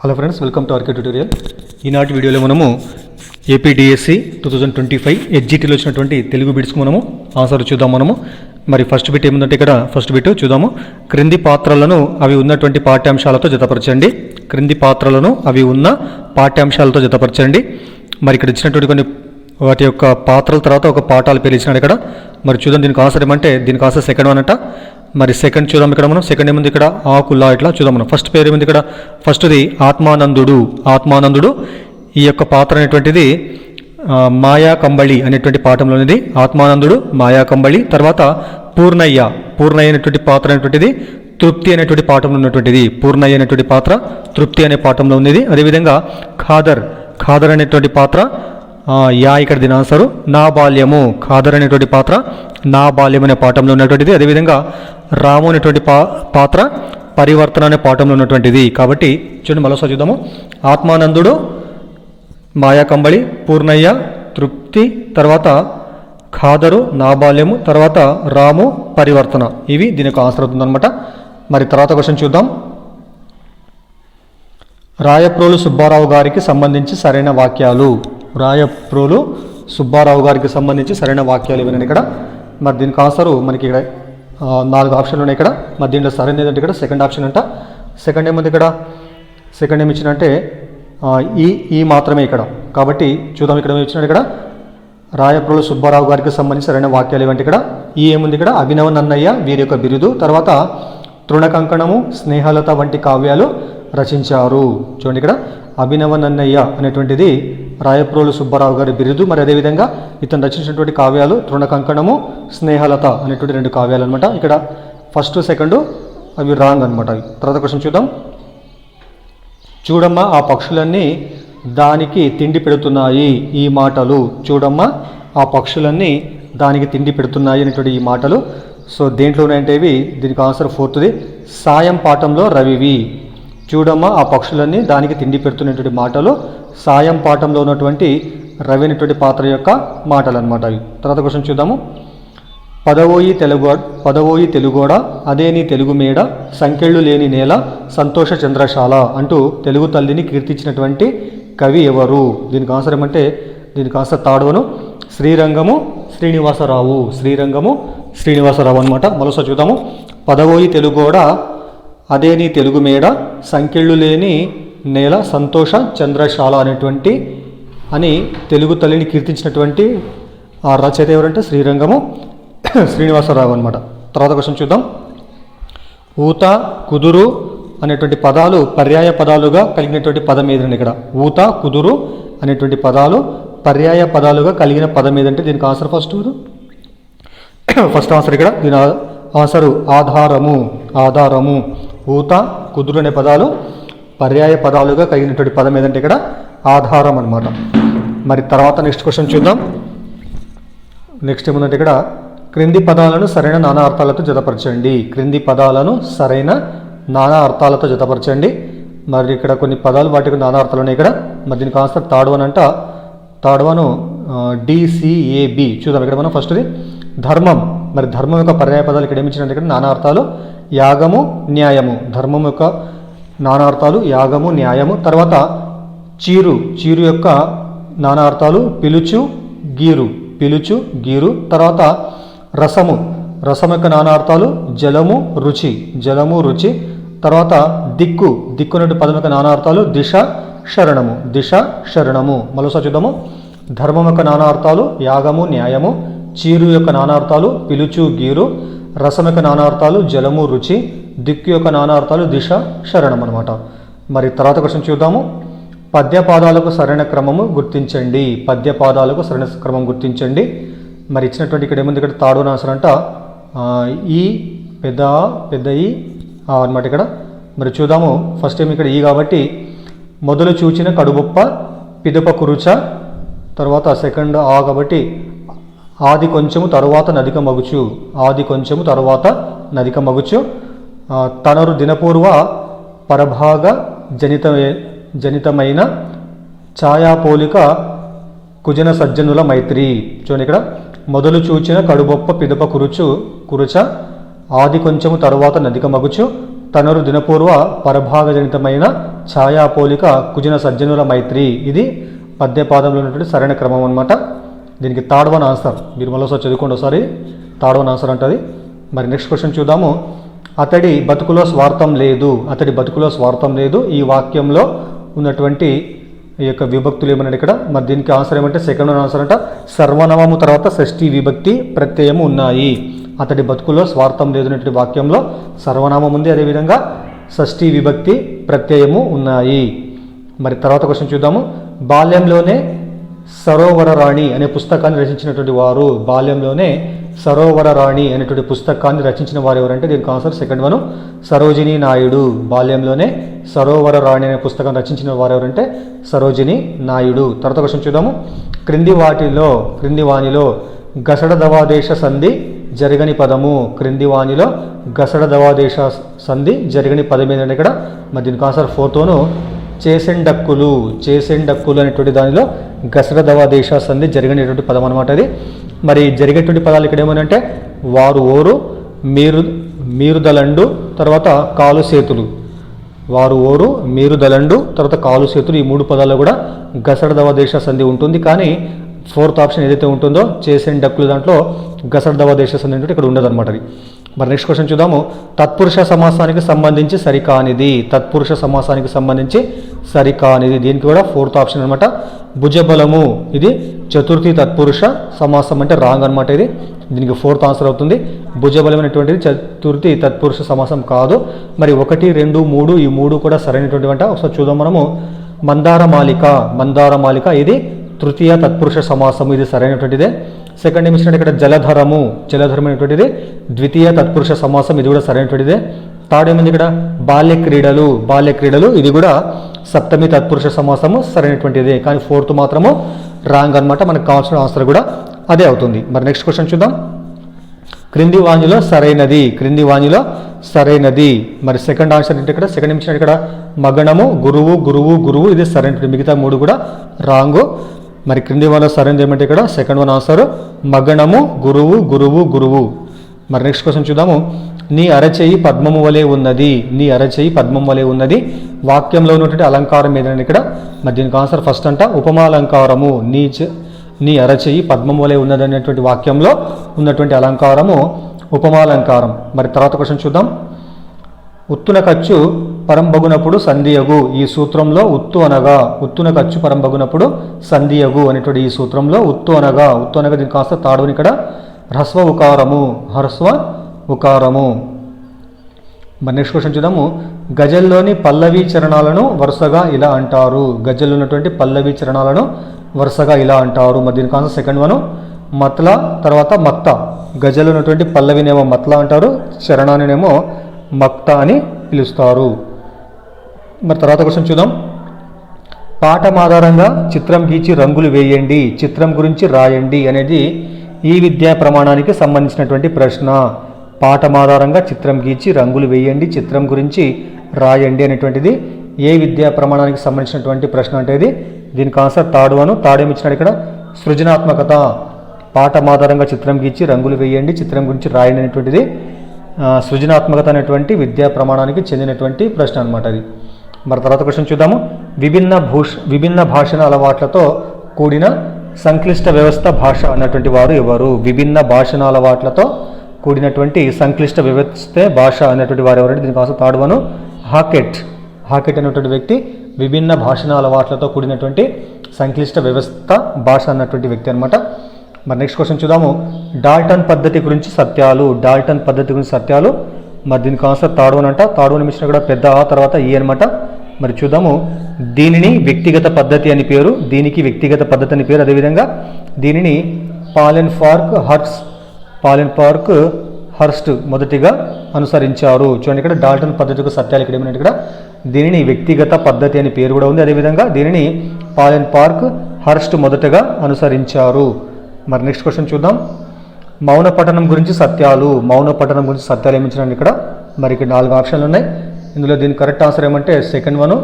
Hello friends, welcome to RK tutorial. ఈనాటి వీడియోలో మనము ఏపీడిఎస్సి 2025 ఎడ్జిటీలో వచ్చినటువంటి తెలుగు బిట్స్కి మనము ఆన్సర్ చూద్దాం. మరి ఫస్ట్ బిట్ ఏముందంటే ఇక్కడ ఫస్ట్ బిట్ చూద్దాము. క్రింది పాత్రలను అవి ఉన్నటువంటి పాఠ్యాంశాలతో జతపరచండి. క్రింది పాత్రలను అవి ఉన్న పాఠ్యాంశాలతో జతపరచండి. మరి ఇక్కడ ఇచ్చినటువంటి కొన్ని వాటి యొక్క పాత్రల తర్వాత ఒక పాఠాలు పేరు ఇచ్చినాడు ఇక్కడ. మరి చూద్దాం దీనికి ఆన్సర్ ఏమంటే దీనికి ఆన్సర్ సెకండ్ వన్ అంట. మరి సెకండ్ చూద్దాం. ఇక్కడ మనం సెకండ్ ఏముంది ఇక్కడ ఆకులా ఇట్లా చూద్దాం. మనం ఫస్ట్ పేరు ఏముంది ఇక్కడ ఫస్ట్ది ఆత్మానందుడు. ఈ యొక్క పాత్ర అనేటువంటిది మాయా కంబళి అనేటువంటి పాఠంలోనిది. ఆత్మానందుడు మాయా కంబళి. తర్వాత పూర్ణయ్య అనేటువంటి పాత్ర అనేటువంటిది తృప్తి అనేటువంటి పాఠంలో ఉన్నటువంటిది. పూర్ణయ్య అనేటువంటి పాత్ర తృప్తి అనే పాఠంలో ఉన్నది. అదేవిధంగా ఖాదర్ అనేటువంటి పాత్ర ఇక్కడ దీని ఆన్సరు నా బాల్యము. ఖాదర్ అనేటువంటి పాత్ర నా బాల్యం అనే పాఠంలో ఉన్నటువంటిది. అదేవిధంగా రాము అనేటువంటి పాత్ర పరివర్తన అనే పాఠంలో ఉన్నటువంటిది. కాబట్టి చూడండి మరోసారి చూద్దాము. ఆత్మానందుడు మాయా కంబళి, పూర్ణయ్య తృప్తి, తర్వాత ఖాదరు నా బాల్యము, తర్వాత రాము పరివర్తన. ఇవి దీని యొక్క ఆన్సర్ అవుతుందన్నమాట. మరి తర్వాత క్వశ్చన్ చూద్దాం. రాయప్రోలు సుబ్బారావు గారికి సంబంధించి సరైన వాక్యాలు. రాయప్రోలు సుబ్బారావు గారికి సంబంధించి సరైన వాక్యాలు ఇవన్నీ ఇక్కడ. మరి దీనికి ఆన్సరు మనకి ఇక్కడ 4 ఆప్షన్లు ఉన్నాయి ఇక్కడ. మరి దీంట్లో సరైన ఏదంటే ఇక్కడ సెకండ్ ఆప్షన్ అంట. సెకండ్ ఏముంది ఇక్కడ సెకండ్ ఏమి ఇచ్చినంటే ఈ మాత్రమే ఇక్కడ. కాబట్టి చూద్దాం ఇక్కడ ఏమి ఇచ్చినాడు ఇక్కడ రాయప్రోలు సుబ్బారావు గారికి సంబంధించి సరైన వాక్యాలు ఏమంటే ఇక్కడ ఏముంది ఇక్కడ అభినవ నన్నయ్య వీరి యొక్క బిరుదు, తర్వాత తృణకంకణము, స్నేహలత వంటి కావ్యాలు రచించారు. చూడండి ఇక్కడ అభినవ నన్నయ్య అనేటువంటిది రాయప్రోలు సుబ్బారావు గారి బిరుదు. మరి అదేవిధంగా ఇతను రచించినటువంటి కావ్యాలు తృణకంకణము, స్నేహలత అనేటువంటి 2 కావ్యాలు అనమాట. ఇక్కడ ఫస్ట్ సెకండ్ అవి రాంగ్ అనమాట. తర్వాత క్వశ్చన్ చూద్దాం. చూడమ్మా ఆ పక్షులన్నీ దానికి తిండి పెడుతున్నాయి. ఈ మాటలు చూడమ్మా ఆ పక్షులన్నీ దానికి తిండి పెడుతున్నాయి అనేటువంటి ఈ మాటలు సో దేంట్లో ఉన్నాయంటే ఇవి దీనికి ఆన్సర్ ఫోర్త్ది సాయం పాఠంలో రవివి. చూడమ్మా ఆ పక్షులన్నీ దానికి తిండి పెడుతున్నటువంటి మాటలు సాయం పాఠంలో ఉన్నటువంటి రవి అనేటువంటి పాత్ర యొక్క మాటలు అనమాట అవి. తర్వాత క్వశ్చన్ చూద్దాము. పదవోయి తెలుగోడ అదే నీ తెలుగు మేడ, సంకెళ్ళు లేని నేల, సంతోష చంద్రశాల అంటూ తెలుగు తల్లిని కీర్తించినటువంటి కవి ఎవరు? దీనికి ఆన్సర్ ఏమంటే దీనికి ఆన్సర్ తాడవను శ్రీరంగము శ్రీనివాసరావు అనమాట. మరోసారి చూద్దాము. పదవోయి తెలుగోడ అదే నీ తెలుగు మేడ, సంకెళ్ళు లేని నేల, సంతోష చంద్రశాల అనేటువంటి అని తెలుగు తల్లిని కీర్తించినటువంటి ఆ రచయిత ఎవరంటే శ్రీనివాసరావు అనమాట. తర్వాత క్వశ్చన్ చూద్దాం. ఊత కుదురు అనేటువంటి పదాలు పర్యాయ పదాలుగా కలిగినటువంటి పదం ఏదండి ఇక్కడ ఊత కుదురు అనేటువంటి పదాలు పర్యాయ పదాలుగా కలిగిన పదం ఏదంటే దీనికి ఆన్సర్ ఫస్ట్ ఆన్సర్ ఇక్కడ దీని ఆన్సరు ఆధారము. ఊత కుదురు అనే పదాలు పర్యాయ పదాలుగా కలిగినటువంటి పదం ఏదంటే ఇక్కడ ఆధారం అనమాట. మరి తర్వాత నెక్స్ట్ క్వశ్చన్ చూద్దాం. నెక్స్ట్ ఏముందంటే ఇక్కడ క్రింది పదాలను సరైన నానా అర్థాలతో జతపరచండి. క్రింది పదాలను సరైన నానా అర్థాలతో జతపరచండి. మరి ఇక్కడ కొన్ని పదాలు వాటికి నానా అర్థాలు ఉన్నాయి ఇక్కడ. మరి దీనికి ఆన్సర్ తాడవను DCAB. చూద్దాం ఇక్కడ మనం ఫస్ట్ది ధర్మం. మరి ధర్మం యొక్క పర్యాయ పదాలు ఇక్కడ ఏమి ఇచ్చినట్టు ఇక్కడ నానా అర్థాలు యాగము, న్యాయము. ధర్మం యొక్క నానా అర్థాలు యాగము, న్యాయము. తర్వాత చీరు యొక్క నానా అర్థాలు పిలుచు, గీరు. తర్వాత రసము యొక్క నానా అర్థాలు జలము, రుచి. తర్వాత దిక్కు అనే పదం యొక్క నానా అర్థాలు దిశ, శరణము. మరోసారి చూద్దాము. ధర్మం యొక్క నానా అర్థాలు యాగము, న్యాయము. చీరు యొక్క నానా అర్థాలు పిలుచు, గీరు. రసం యొక్క నానా అర్థాలు జలము, రుచి. దిక్కు యొక్క నానా అర్థాలు దిశ, శరణం అనమాట. మరి తర్వాత క్వశ్చన్ చూద్దాము. పద్యపాదాలకు సరైన క్రమము గుర్తించండి. మరి ఇచ్చినటువంటి ఇక్కడ ఏముంది ఇక్కడ తాడు ఆన్సర్ అంట ఈ పెద్ద ఈ అనమాట ఇక్కడ. మరి చూద్దాము. ఫస్ట్ ఏమి ఇక్కడ ఈ కాబట్టి మొదలు చూచిన కడుబొప్ప పిదప కురుచ. తర్వాత సెకండ్ కాబట్టి ఆది కొంచెము తరువాత నదిక మగుచు. తనరు దినపూర్వ పరభాగ జనితమైన ఛాయాపోలిక కుజన సజ్జనుల మైత్రి. చూడండి ఇక్కడ మొదలు చూచిన కడుబొప్ప పిదప కురుచ ఆది కొంచెము తరువాత నదిక మగుచు తనరు దినపూర్వ పరభాగజనితమైన ఛాయా పోలిక కుజిన సజ్జనుల మైత్రి. ఇది పద్యపాదంలో ఉన్నటువంటి సరైన క్రమం అనమాట. దీనికి థర్డ్ వన్ ఆన్సర్. మీరు మళ్ళీ ఒకసారి చదువుకోండి ఒకసారి. థర్డ్ వన్ ఆన్సర్ అంటుంది. మరి నెక్స్ట్ క్వశ్చన్ చూద్దాము. అతడి బతుకులో స్వార్థం లేదు. అతడి బతుకులో స్వార్థం లేదు. ఈ వాక్యంలో ఉన్నటువంటి ఈ యొక్క విభక్తులు ఏమన్నాడు ఇక్కడ. మరి దీనికి ఆన్సర్ ఏమంటే సెకండ్ వన్ ఆన్సర్ అంట. సర్వనామము తర్వాత షష్ఠీ విభక్తి ప్రత్యయము ఉన్నాయి. అతడి బతుకులో స్వార్థం లేదు అనేటువంటి వాక్యంలో సర్వనామం ఉంది, అదేవిధంగా షష్ఠీ విభక్తి ప్రత్యయము ఉన్నాయి. మరి తర్వాత క్వశ్చన్ చూద్దాము. బాల్యంలోనే సరోవర రాణి అనే పుస్తకాన్ని రచించినటువంటి వారు. బాల్యంలోనే సరోవర రాణి అనేటువంటి పుస్తకాన్ని రచించిన వారు ఎవరంటే దీనికి answer second one Sarojini Naidu. బాల్యంలోనే సరోవర రాణి అనే పుస్తకాన్ని రచించిన వారు ఎవరంటే సరోజినీ నాయుడు. తర్వాత క్వశ్చన్ చూద్దాము. క్రింది వానిలో గసడ దవాదేశ సంధి జరగని పదము. క్రింది వానిలో గసడ దవాదేశ సంధి జరగని పదం ఏంటంటే ఇక్కడ. మరి దీనికి ఆన్సర్ ఫోర్తోను చేసెండక్కులు అనేటువంటి దానిలో గసడ దవాదేశ సంధి జరిగినటువంటి పదం అనమాట అది. మరి జరిగేటువంటి పదాలు ఇక్కడ ఏమనంటే వారు ఓరు, మీరు దలండు, తర్వాత కాలు సేతులు. వారు ఓరు, మీరు దలండు, తర్వాత కాలు సేతులు. ఈ మూడు పదాల్లో కూడా గసడ దవాదేశ సంధి ఉంటుంది. కానీ ఫోర్త్ ఆప్షన్ ఏదైతే ఉంటుందో చేసెండక్కులు దాంట్లో గసడ దవాదేశ సంధి అంటే ఇక్కడ ఉండదు అనమాట అది. మరి నెక్స్ట్ క్వశ్చన్ చూద్దాము. తత్పురుష సమాసానికి సంబంధించి సరికానిది. తత్పురుష సమాసానికి సంబంధించి సరికానిది. దీనికి కూడా ఫోర్త్ ఆప్షన్ అనమాట. భుజబలము ఇది చతుర్థి తత్పురుష సమాసం అంటే రాంగ్ అనమాట ఇది. దీనికి ఫోర్త్ ఆన్సర్ అవుతుంది. భుజబలం అనేటువంటిది చతుర్థి తత్పురుష సమాసం కాదు. మరి 1, 2, 3 ఈ మూడు కూడా సరైనటువంటి అంట. ఒకసారి చూద్దాం మనము. మందారమాలిక ఇది తృతీయ తత్పురుష సమాసము, ఇది సరైనటువంటిదే. సెకండ్ ఏమిచ్చినట్టు ఇక్కడ జలధరం అనేటువంటిది ద్వితీయ తత్పురుష సమాసం, ఇది కూడా సరైనటువంటిదే. థర్డ్ ఏముంది ఇక్కడ బాల్య క్రీడలు ఇది కూడా సప్తమి తత్పురుష సమాసము సరైనటువంటిదే. కానీ ఫోర్త్ మాత్రము రాంగ్ అనమాట. మనకు కావాల్సిన ఆన్సర్ కూడా అదే అవుతుంది. మరి నెక్స్ట్ క్వశ్చన్ చూద్దాం. క్రింది వాణిలో సరైనది. మరి సెకండ్ ఆన్సర్ అంటే ఇక్కడ సెకండ్ ఇచ్చినట్టు ఇక్కడ మగణము గురువు ఇది సరైనటువంటి. మిగతా మూడు కూడా రాంగు. మరి క్రింది వాణిలో సరైనది ఏమంటే ఇక్కడ సెకండ్ వన్ ఆన్సర్ మగణము గురువు. మరి నెక్స్ట్ క్వశ్చన్ చూద్దాము. నీ అరచేయి పద్మము వలె ఉన్నది. వాక్యంలో ఉన్నటువంటి అలంకారం ఏదైనా ఇక్కడ. మరి దీనికి ఆన్సర్ ఫస్ట్ అంట ఉపమాలంకారము. నీ అరచేయి పద్మము వలె ఉన్నది అనేటువంటి వాక్యంలో ఉన్నటువంటి అలంకారము ఉపమాలంకారం. మరి తర్వాత క్వశ్చన్ చూద్దాం. ఉత్తున ఖర్చు పరంబగునప్పుడు సంధియగు. ఈ సూత్రంలో ఉత్తున ఖర్చు పరంబగునప్పుడు సంధియగు అనేటువంటి ఈ సూత్రంలో ఉత్తు అనగా దీనికి కాస్త తాడుని ఇక్కడ హ్రస్వ ఉకారము. మరి నెక్స్ట్ క్వశ్చన్ చూద్దాము. గజల్లోని పల్లవి చరణాలను వరుసగా ఇలా అంటారు. గజల్లో ఉన్నటువంటి పల్లవి చరణాలను వరుసగా ఇలా అంటారు. మరి దీనికి ఆన్సర్ సెకండ్ వన్ మత్ల, తర్వాత మక్త. గజల్లో ఉన్నటువంటి పల్లవినేమో మత్ల అంటారు, చరణాన్నినేమో మక్త అని పిలుస్తారు. మరి తర్వాత క్వశ్చన్ చూద్దాం. పాఠం ఆధారంగా చిత్రం గీచి రంగులు వేయండి, చిత్రం గురించి రాయండి అనేది ఈ విద్యా ప్రమాణానికి సంబంధించినటువంటి ప్రశ్న. పాఠం ఆధారంగా చిత్రం గీచి రంగులు వేయండి, చిత్రం గురించి రాయండి అనేటువంటిది ఏ విద్యా ప్రమాణానికి సంబంధించినటువంటి ప్రశ్న అంటే ఇది. దీనికి ఆన్సర్ థర్డ్ వన్. థర్డ్ ఏమి ఇచ్చినాడు ఇక్కడ సృజనాత్మకత. పాఠం ఆధారంగా చిత్రం గీచి రంగులు వేయండి, చిత్రం గురించి రాయండి అనేటువంటిది సృజనాత్మకత అనేటువంటి విద్యా ప్రమాణానికి చెందినటువంటి ప్రశ్న అనమాట అది. మరి తర్వాత క్వశ్చన్ చూద్దాము. విభిన్న భాషణ అలవాట్లతో కూడిన సంక్లిష్ట వ్యవస్థ భాష అన్నటువంటి వారు ఎవరు? విభిన్న భాషణ అలవాట్లతో కూడినటువంటి సంక్లిష్ట వ్యవస్థ భాష అనేటువంటి వారు ఎవరంటే దీనికి ఆన్సర్ థర్డ్ వన్ హాకెట్ అనేటువంటి వ్యక్తి విభిన్న భాషణ అలవాట్లతో కూడినటువంటి సంక్లిష్ట వ్యవస్థ భాష అన్నటువంటి వ్యక్తి అనమాట. మరి నెక్స్ట్ క్వశ్చన్ చూద్దాము. డాల్టన్ పద్ధతి గురించి సత్యాలు. మరి దీనికి ఆన్సర్ థర్డ్ వన్ అంట. థర్డ్ వన్ మిషన్ కూడా పెద్ద ఆ తర్వాత ఈ అనమాట. మరి చూద్దాము. దీనిని వ్యక్తిగత పద్ధతి అని పేరు, అదేవిధంగా దీనిని పాలెన్ పార్క్ హర్స్ట్ మొదటిగా అనుసరించారు. చూడండి ఇక్కడ డాల్టన్ పద్ధతికి సత్యాలు ఇక్కడ ఏమంటే ఇక్కడ దీనిని వ్యక్తిగత పద్ధతి అని పేరు కూడా ఉంది, అదేవిధంగా దీనిని పాలెన్ పార్క్ హర్స్ట్ మొదటగా అనుసరించారు. మరి నెక్స్ట్ క్వశ్చన్ చూద్దాం. మౌన పఠనం గురించి సత్యాలు ఏమించండి ఇక్కడ. మరి ఇక్కడ 4 ఆప్షన్లు ఉన్నాయి. ఇందులో దీని కరెక్ట్ ఆన్సర్ ఏమంటే సెకండ్ వన్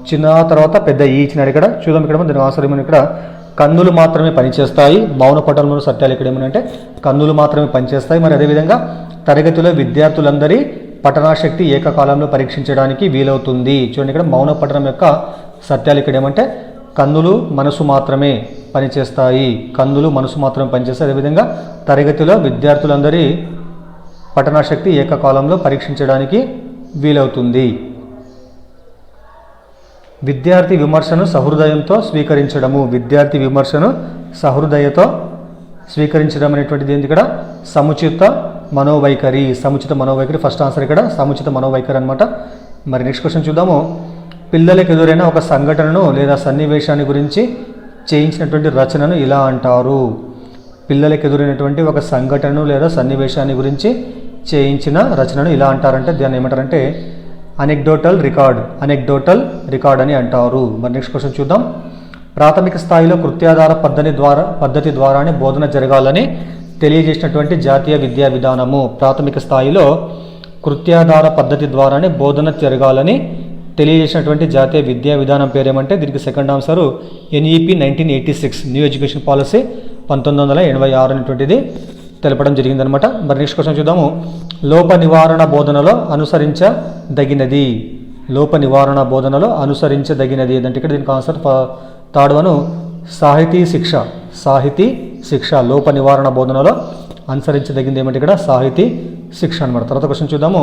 చిన్న తర్వాత పెద్ద ఈ ఇచ్చినాడు ఇక్కడ. చూద్దాం ఇక్కడ దీని ఆన్సర్ ఏమని ఇక్కడ కన్నులు మాత్రమే పనిచేస్తాయి. మౌన పఠనంలో సత్యాలు ఇక్కడ ఏమనంటే కన్నులు మాత్రమే పనిచేస్తాయి. మరి అదేవిధంగా తరగతిలో విద్యార్థులందరి పఠనాశక్తి ఏకకాలంలో పరీక్షించడానికి వీలవుతుంది. చూడండి ఇక్కడ మౌన పఠనం యొక్క సత్యాలు ఇక్కడ ఏమంటే కన్నులు మనసు మాత్రమే పనిచేస్తాయి, కన్నులు మనసు మాత్రమే పనిచేస్తాయి. అదేవిధంగా తరగతిలో విద్యార్థులందరి పఠనాశక్తి ఏకకాలంలో పరీక్షించడానికి వీలవుతుంది. విద్యార్థి విమర్శను సహృదయంతో స్వీకరించడము, విద్యార్థి విమర్శను సహృదయతో స్వీకరించడం అనేటువంటిది ఏంటి ఇక్కడ సముచిత మనోవైఖరి. సముచిత మనోవైఖరి ఫస్ట్ ఆన్సర్ ఇక్కడ సముచిత మనోవైఖరి అనమాట. మరి నెక్స్ట్ క్వశ్చన్ చూద్దాము. పిల్లలకు ఎదురైన ఒక సంఘటనను లేదా సన్నివేశాన్ని గురించి చేయించినటువంటి రచనను ఇలా అంటారు. పిల్లలకు ఎదురైనటువంటి ఒక సంఘటనను లేదా సన్నివేశాన్ని గురించి చేయించిన రచనను ఇలా అంటారంటే దాన్ని ఏమంటారంటే అనెక్డోటల్ రికార్డ్ అని అంటారు. మరి నెక్స్ట్ క్వశ్చన్ చూద్దాం. ప్రాథమిక స్థాయిలో కృత్యాధార పద్ధతి ద్వారానే బోధన జరగాలని తెలియజేసినటువంటి జాతీయ విద్యా విధానము. ప్రాథమిక స్థాయిలో కృత్యాధార పద్ధతి ద్వారానే బోధన జరగాలని తెలియజేసినటువంటి జాతీయ విద్యా విధానం పేరేమంటే దీనికి second answer NEP 1986 new education policy 1986 అనేటువంటిది తెలపడం జరిగిందనమాట. మరి నెక్స్ట్ క్వశ్చన్ చూద్దాము. లోప నివారణ బోధనలో అనుసరించదగినది. లోప నివారణ బోధనలో అనుసరించదగినది ఏదంటే ఇక్కడ దీనికి ఆన్సర్ థర్డ్ వన్ సాహితీ శిక్ష. లోప నివారణ బోధనలో అనుసరించదగింది ఏమంటే ఇక్కడ సాహితీ శిక్ష అనమాట. తర్వాత క్వశ్చన్ చూద్దాము.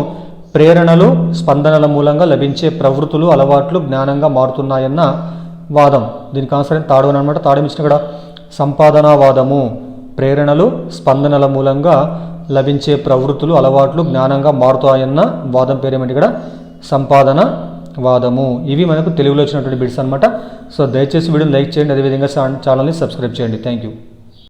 ప్రేరణలు స్పందనల మూలంగా లభించే ప్రవృత్తులు అలవాట్లు జ్ఞానంగా మారుతున్నాయన్న వాదం. దీనికి ఆన్సర్ థర్డ్ వన్ అనమాట. థర్డ్ ఇచ్చిన ఇక్కడ సంపాదనావాదము. ప్రేరణలు స్పందనల మూలంగా లభించే ప్రవృత్తులు అలవాట్లు జ్ఞానంగా మారుతాయన్న వాదం పేరేమంటే ఇక్కడ సంపాదన వాదము. ఇవి మనకు తెలుగులో వచ్చినటువంటి బిట్స్ అనమాట. సో దయచేసి వీడియోని లైక్ చేయండి, అదేవిధంగా ఛానల్ని సబ్స్క్రైబ్ చేయండి. Thank you.